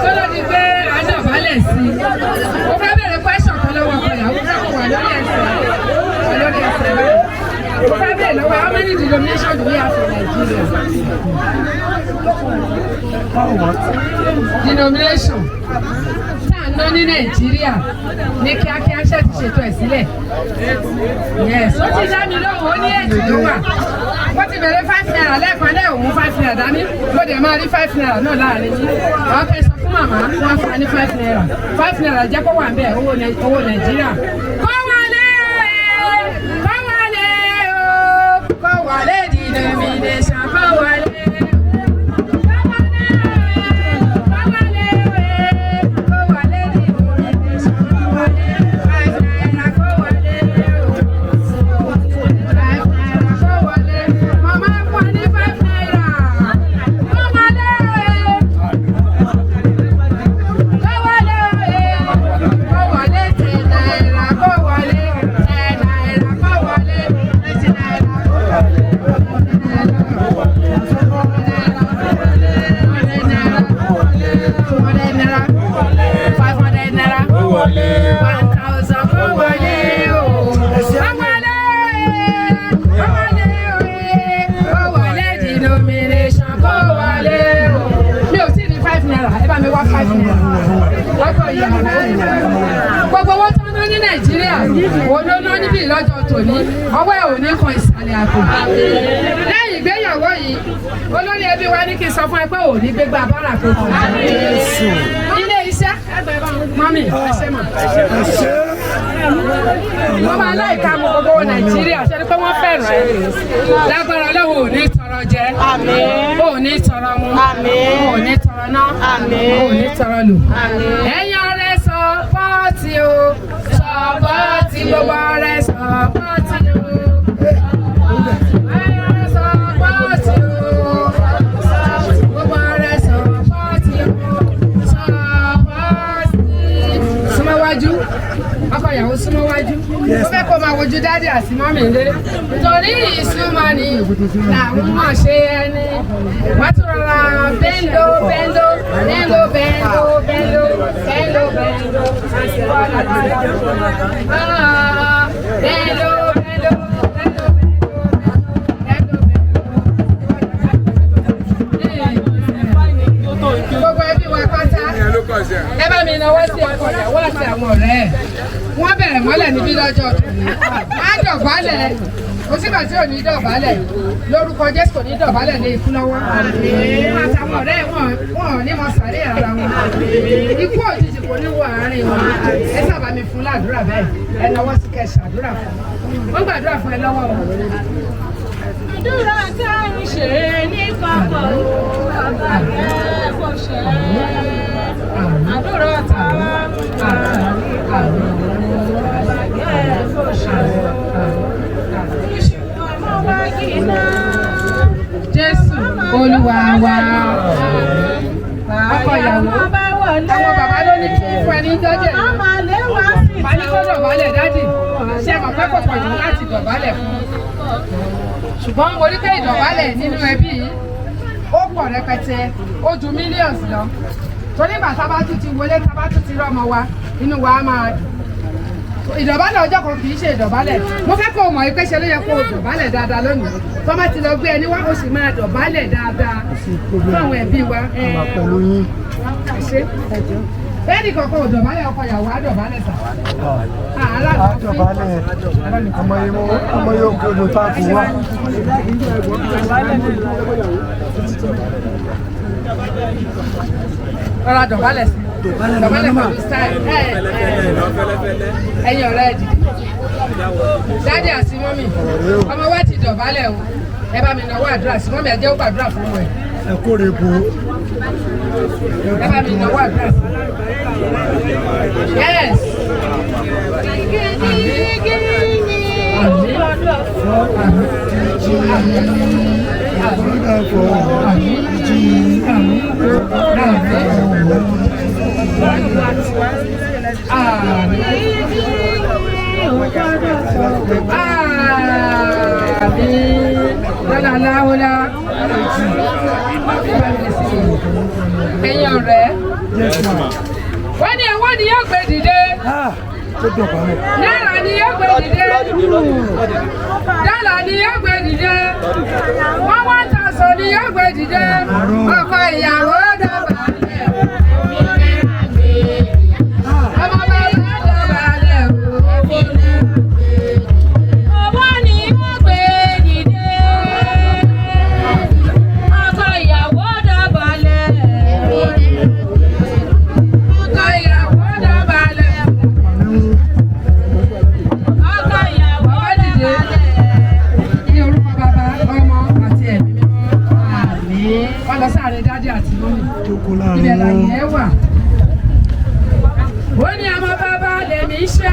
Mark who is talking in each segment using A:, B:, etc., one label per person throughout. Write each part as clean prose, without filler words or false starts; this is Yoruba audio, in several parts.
A: Kọ́lọ́ ti gbé àdàbálẹ̀ sí i. Mo fẹ́ bẹ̀rẹ̀ pẹ́sàn kan lọ́wọ́ ọkọ ìyàwó náà wà lórí ẹsẹ̀ báyìí. Mo fẹ́ bẹ̀rẹ̀ lọ́wọ́ how many denominations do we have in Nigeria? Denomination tá à ń ná ní Nàìjíríà ní kíákíá ṣe ti ṣètò ẹ̀ sílẹ̀. Yes, ó ti dá mi lóhùn ó ní èjì ló wà. Wọ́n ti bẹ̀rẹ̀ 5 naira lẹ́ẹ̀kan lẹ́ òun 5 naira dání. Mo dẹ̀ máa rí 5 naira náà láàrin yín. Àwọn fẹ́ sọ fún màmá wọ́n fún wa ní 5 naira. 5 naira jẹ́ kó wà ń bẹ̀ owó Nàìjíríà. Kó wọlé denomination kó wọlé. Gbogbo owó tó ná ní Nàìjíríà olóná níbi ìlọ́jọ́ tòní ọwọ́ ẹ̀ ò ní kan ìsàlẹ̀ àpò. Lẹ́yìn ìgbéyàwó yìí olórí ẹbí wa ní kí n sọ fún ẹ pé ò ní gbégbá bára tó kù. Ilé iṣẹ́ mọ́mì ẹ̀ṣẹ̀ mọ̀. Wọ́n máa láìka mọ gbogbo Nàìjíríà ṣe ni pé wọ́n fẹ́ràn ẹ̀. Lágbára Ọlọ́run ò ní tọrọ jẹ, ò ní tọrọ mu, ò ní tọrọ ná, ò ní tọrọ lò. Ẹ̀yin ọ̀rẹ́ sọ́pọ́ọ̀tì o, sọ́pọ́ọ̀tì gbogbo ọ̀rẹ́ sọ́pọ́ọ̀tì o. Ẹ̀yin ọ̀rẹ́ sọ́pọ́ọ̀tì o, gbogbo ọ̀rẹ́ sọ́pọ́ọ̀tì o, sọ́pọ́ọ̀tì. Súnmọ́ wájú, ọkọ ìyàwó súnmọ́ wájú. Mo fẹ́ kó máa wojú dádì àti mọ́mì lé. Torí ìsúnmọ́ ni làwọn mọ̀ ṣe ẹni. Wọ́n tún rọra bẹ́ńdó bẹ́ńdó bẹ́ńdó bẹ́ńdó bẹ́ńdó bẹ́ńdó bẹ́ńdó. Bẹ́ńdó bẹ́ńdó bẹ́ńdó bẹ́ńdó. Gbogbo ẹbí wa pátá. Ẹ bá mi náwó sí ọkọ ìyàwó àti àwọn ọ̀rẹ́ ẹ̀. Wọ́n bẹ̀rẹ̀ mọ́lẹ̀ níbí lọ́jọ́ tòní. Má dọ̀bálẹ̀. Kò sígbà tí ò ní dọ̀bálẹ̀. Lórúkọ Jésù kò ní dọ̀bálẹ̀ lé ikú lọ́wọ́. Àtàwọn ọ̀rẹ́ wọn ò ní mọ sàárè ara wọn. Ikú òjijì kò ní wọ àárín wọn. Ẹ sábà mi fún ládùúrà bẹ́ẹ̀. Ẹ náwó sí kẹ́ ṣàdúrà fún. Wọ́n gbàdúrà fún ẹ lọ́wọ́ wọn.
B: Àdúrà tá à ń ṣe ní pápá bàbá rẹ̀ kò ṣe. Àdúrà tá à ń ṣe bàbá rẹ̀ kò ṣe. Ìṣùnà ọmọ wa kìí ná.
A: Jésù Olúwa wa. Ọkọ ìyàwó. Àwọn bàbá ló ní kí fún ẹni jọ́jẹ̀. Fani kó dọ̀bálẹ̀ dádì. Ṣé mọ̀ pé kò pọ̀ jù láti dọ̀bálẹ̀ fún? Ṣùgbọ́n mo rí pé ìdọ̀bálẹ̀ nínú ẹbí ó pọ̀ rẹpẹtẹ, ó ju millions lọ. Torí ìgbà tá bá tún ti wọlé tá bá tún ti rọ́mọ wa, inú wa á máa dùn. Ìdọ̀bálẹ̀ ọjọ́ kan kì í ṣe ìdọ̀bálẹ̀. Mo fẹ́ kó o mọ̀ pé ṣe ló yẹ kó o dọ̀bálẹ̀ dáadáa lónìí. Tó bá ti lọ gbé ẹni wá, o sì máa dọ̀bálẹ̀ dáadáa fún àwọn ẹbí wa. Bẹ́ẹ̀ni kankan ò dọ̀bálẹ̀ ọkọ ìyàwó á dọ̀bálẹ̀ sà.
C: Ọmọ yóò kó ojú tá a fún wa.
A: Rọra dọ̀bálẹ̀ sí. Dọ̀bálẹ̀ pẹ̀lú style. Ẹ̀yin ọ̀rẹ́ ẹ̀ dìde. Dádì àti mọ́mì, ọmọ wa ti dọ̀bálẹ̀ o. Ẹ bá mi náwó àdúrà sí mọ́mì ẹ jẹ́ ó gbàdúrà fún ọmọ ẹ̀.
C: Ẹ kórè bo.
A: Ẹ bá mi náwó àdúrà sí. Yes. La la la la Ẹ̀yin ọ̀rẹ́. Wọ́n ní ẹ̀wọ́n ni yóò gbé dìde. Náírà ni yóò gbé dìde. Dọ́là ni yóò gbé dìde. 1,000 ni yóò gbé dìde. Ọkọ ìyàwó dọ̀bálẹ̀. Ọmọ bàbá dọ̀bálẹ̀ o. Owó ni yóò gbé dìde. Ọkọ ìyàwó dọ̀bálẹ̀. Ọkọ ìyàwó dọ̀bálẹ̀. Ọkọ ìyàwó dọ̀bálẹ̀. Ní orúkọ bàbá, ọmọ àti ẹ̀mí mímọ́. Àmín. Wọ́n lọ sáré dádì àti mọ́mì. Ibẹ̀ làyè ẹ wà. Ó ní ọmọ bàbá lèmi ṣe.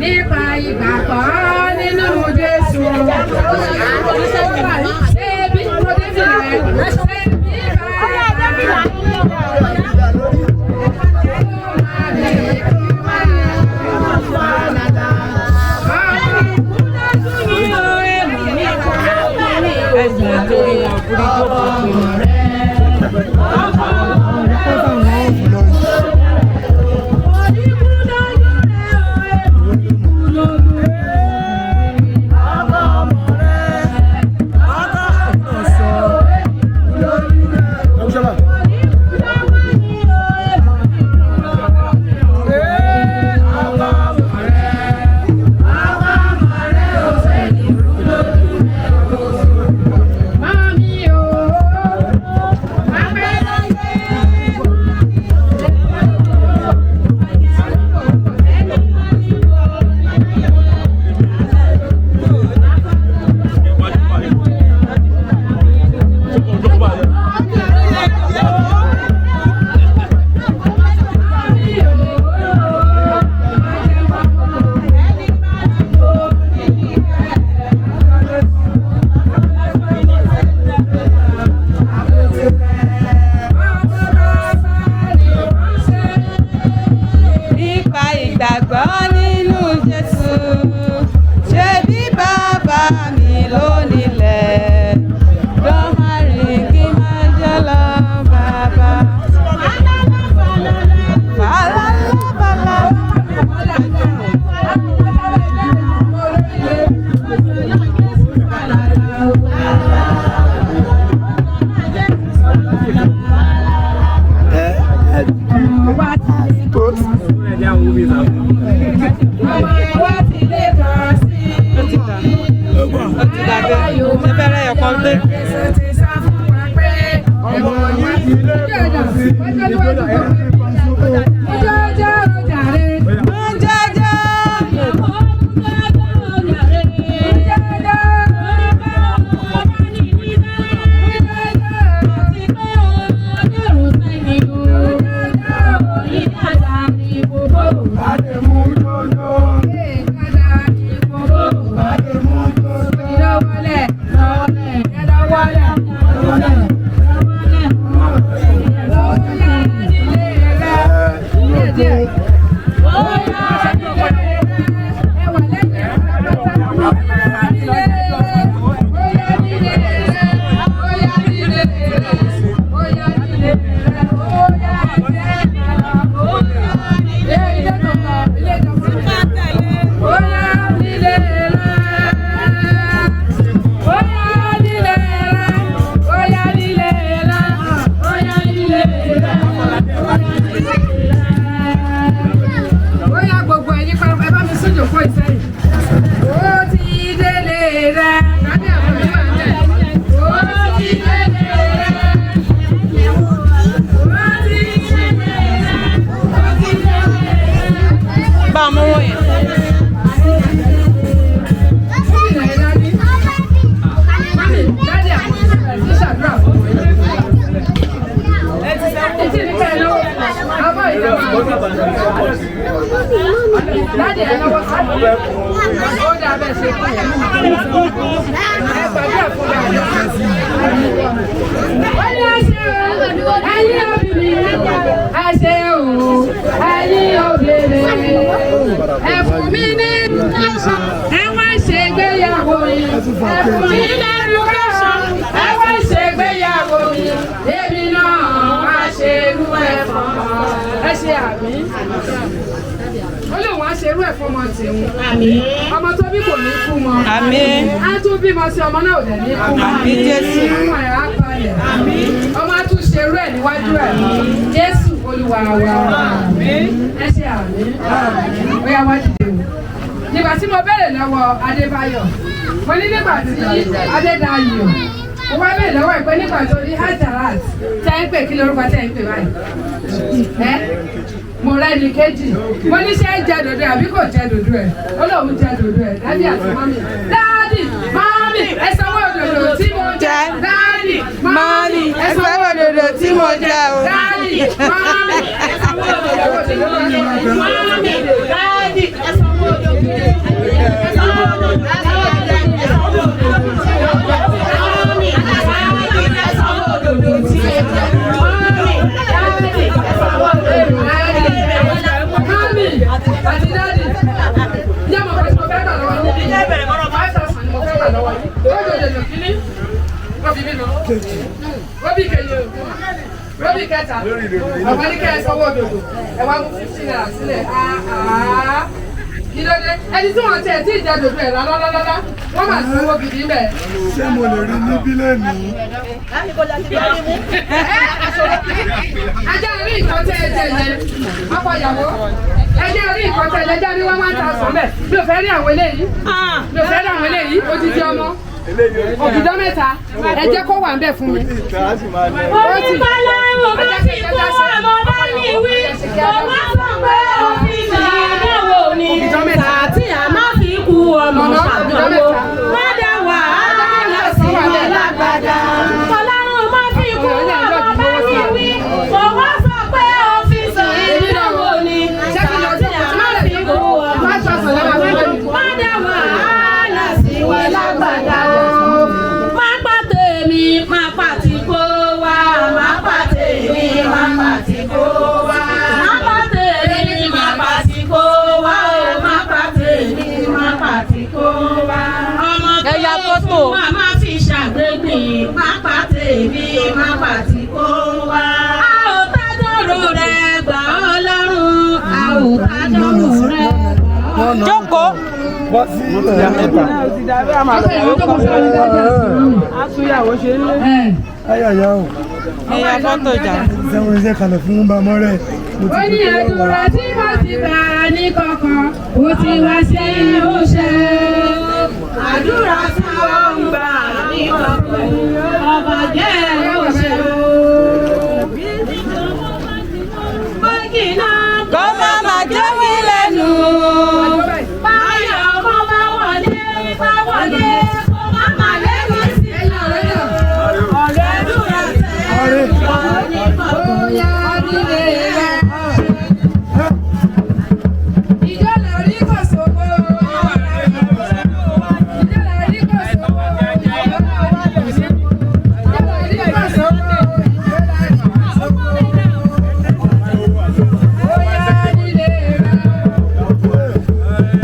A: Nípa ìgbàgbọ́ nínú Jésù. Ṣé bí mo dé bí rẹ̀? Ṣé bí bàbá? Ẹ wá ṣègbéyàwó yìí, ẹ fún mi lẹ́rù kẹ́sàn. ṣerú ẹ̀ fún ọmọ tìun. Ọmọ tó bí kò ní kú mọ́. Á tún bímọ sí ọmọ náà ò dẹ̀ ní kú mọ́. Ọmọ ẹ̀ á balẹ̀. Ọmọ á tún ṣerú ẹ̀ níwájú ẹ̀. Jésù Olúwa wa. Ẹ ṣe àmín. Ó yá wá dìde o. Nígbà tí mo bẹ̀rẹ̀ lọ́wọ́ Adébáyọ̀, mo ní nígbà tí Adédayọ̀, mo wá bẹ̀rẹ̀ lọ́wọ́ ìpè nígbà tó ní Hajarat tẹ́ ń pè kí lórúkọ tẹ́ ń pè báyìí. Mo rẹ́ ní kejì, mo ní ṣé ń jẹ dòdò àbí kò jẹ dòdò ẹ̀? Ó lóun jẹ dòdò ẹ̀, dádì àti mọ́mì. Dádì, mọ́mì, ẹ sanwó dòdò tí mo jẹ. Dádì, mọ́mì, ẹ sanwó dòdò tí mo jẹ o. Dádì, mọ́mì, ẹ sanwó dòdò tí mo jẹ. Mọ́mì, dádì, ẹ sanwó dòdò. Rọ́bì kẹta, ọ̀pọ̀ ní kẹ́ ẹ sanwó òdòdó, ẹ wá mú 15 naira sílẹ̀. Kí ló dé? Ẹni tí wọ́n tẹ̀ tí ìjà dòdò ẹ̀ lálálálá, wọ́n máa sanwó gidi ń bẹ̀.
C: Ṣé mo lè rí níbí lẹ́nìí?
A: Ajá rí nǹkan tẹ́ ẹ jẹ yẹn, ọkọ ìyàwó. Ẹjẹ́ rí nǹkan tẹ́ ẹ jẹ rí 1,000 bẹ́ẹ̀. Mi ò fẹ́ rí àwọn eléyìí. Mi ò fẹ́ rí àwọn eléyìí, odidi ọmọ. Òbídọ́ mẹ́ta, ẹ jẹ́ kó wà ń bẹ̀ fún mi.
B: Oníkọ́lá mo bá ti kú ọmọ bá mi wí, mo bá sọ pé òfin mi ìdánwò ni. Tàtí a máa fi kú ọmọ ṣàdánwò. Má dá wàhálà sí mi lágbàdá. Ọlọ́run má fi kú ọmọ bá mi wí, mo bá sọ pé òfin mi ìdánwò ni. Tàtí a máa fi kú ọmọ ṣàdánwò. Má dá wàhálà sí mi lágbàdá. Má pa tèmi, má pa tí kò wá. Má pa tèmi, má pa tí kò wá. Má pa tèmi, má pa tí kò wá. Má pa tèmi, má pa tí kò wá. Ọmọ tó fún wa má fi ṣàgbégbìn. Má pa tèmi, má pa tí kò wá. A ò tájọ́rò rẹ̀ gbà Ọlọ́run. A ò tájọ́rò rẹ̀ gbà Ọlọ́run. Jókòó.
C: Wọ́n sí ìyá mẹ́ta.
A: Àtúnyàwó ṣe ń lé.
C: Ayàyà o.
B: Ẹ̀yà fọ́tò jà.
C: Sẹ́wọ̀n iṣẹ́ kalẹ̀ fún bàmọ́ rẹ̀.
A: Ó ní àdúrà tí mo ti gbà ní kọ̀kọ̀, ó ti wá sí ìmúṣẹ. Àdúrà tí wọ́n ń gbà ní kọ̀kọ̀, ọba jẹ́ ìmúṣẹ. Bọ́gìnà kó má jẹ́ wí lẹ́nu. Báyọ̀ kó má wọlé, kó má lẹ́nu sí ọ̀rẹ́. Ọ̀rẹ́ dúró tẹ̀ ọ́ ní kọ̀kọ̀. Bóyá nílé rẹ̀. Ìjọ lè rí kò sówó. Ìjọ lè rí kò sówó. Ìjọ lè rí kò sówó. Bóyá nílé rẹ̀.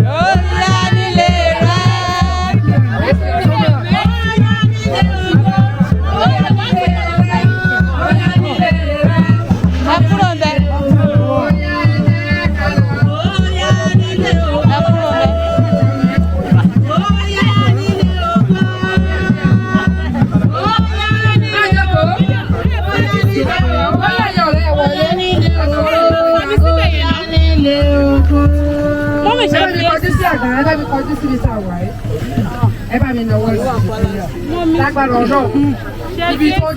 B: Bóyá nílé ẹ bá mi náwó lágbára ọ̀dọ́ ibi tó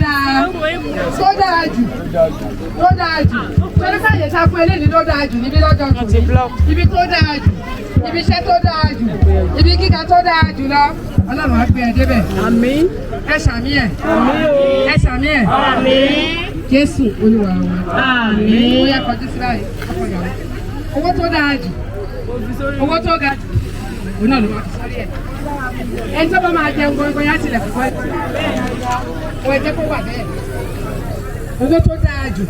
B: dáa jù torí káyè sá fún eléyìí ló dáa jù níbi lọ́jọ́ jù ibi tó dáa jù ibi iṣẹ́ tó dáa jù ibi gíga tó dáa jù lọ Ọlọ́run á gbé ẹ débẹ̀ àmín ẹ ṣàmì ẹ ẹ ṣàmì ẹ àmín Jésù Olúwa wa àmín ó yá kọjú sí báyìí ọkọ ìyàwó owó tó dáa jù owó tó ga jù òun náà ló wà sórí ẹ ẹni tó bá máa jẹun gbọngàn yá tilẹ̀ fún ẹ wọ́n ẹ jẹ́ kó wà bẹ́ẹ̀ owó tó dáa jù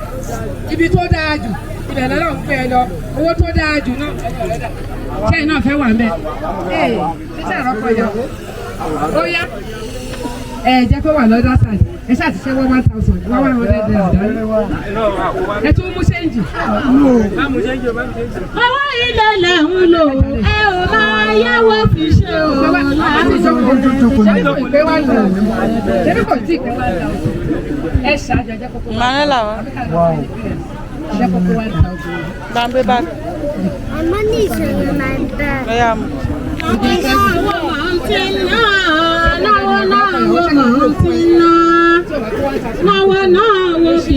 B: ibi tó dáa jù ibẹ̀ lọ́dọ̀ ń pẹ́ ẹ lọ owó tó dáa jù náà ṣé ẹ náà fẹ́ wà ń bẹ̀ títí àrọ́pọ̀ ìyàwó ó yá
A: ẹ jẹ́ kó wà lọ́dọ̀ side ẹ ṣáà ti ṣe 1,000 100 naira ẹ tún mú ṣéǹjì.
B: owó ilẹ̀ lẹ̀ ń lò ẹ ò máa yáwó fi ṣe òun láti
A: ṣebí kò tí ẹ ṣáájú ẹ jẹ́ kókó.
D: Manela wa.
A: Jẹ́ kókó 1,000.
D: Bambe bag.
E: Money is in my bag.
D: Yeah.
B: Náwó náà wo fi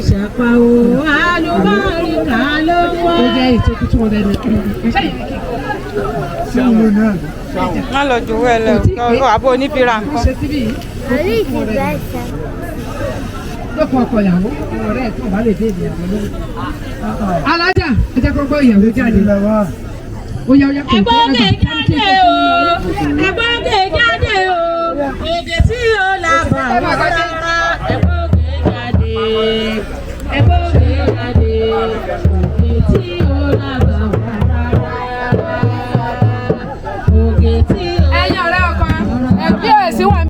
B: ṣàpá o, àlùbáríkà ló wá.
A: Ó jẹ́ ìtókù 200 naira.
D: Má lọ jù wẹ́ lẹ̀ o, àbò onífìrà nǹkan.
A: Ṣé síbí yìí?
E: Àlè ti bẹ́ẹ̀ sá.
A: Lọ́kọ̀ ọkọ̀ ìyàwó, ọ̀rẹ́ ẹ̀ tó bá lè dé ìyàwó lórí. Alájà, ẹ jẹ́ kọ́kọ́ ìyàwó jáde. Ó yá kò tó
B: Ẹgbọ́gẹ̀ jáde o, ẹgbọ́gẹ̀ jáde o, èdè tí o là bọ̀ rárá. Ẹgbọ́gẹ̀ jáde, ẹgbọ́gẹ̀ jáde, èdè tí o là bọ̀.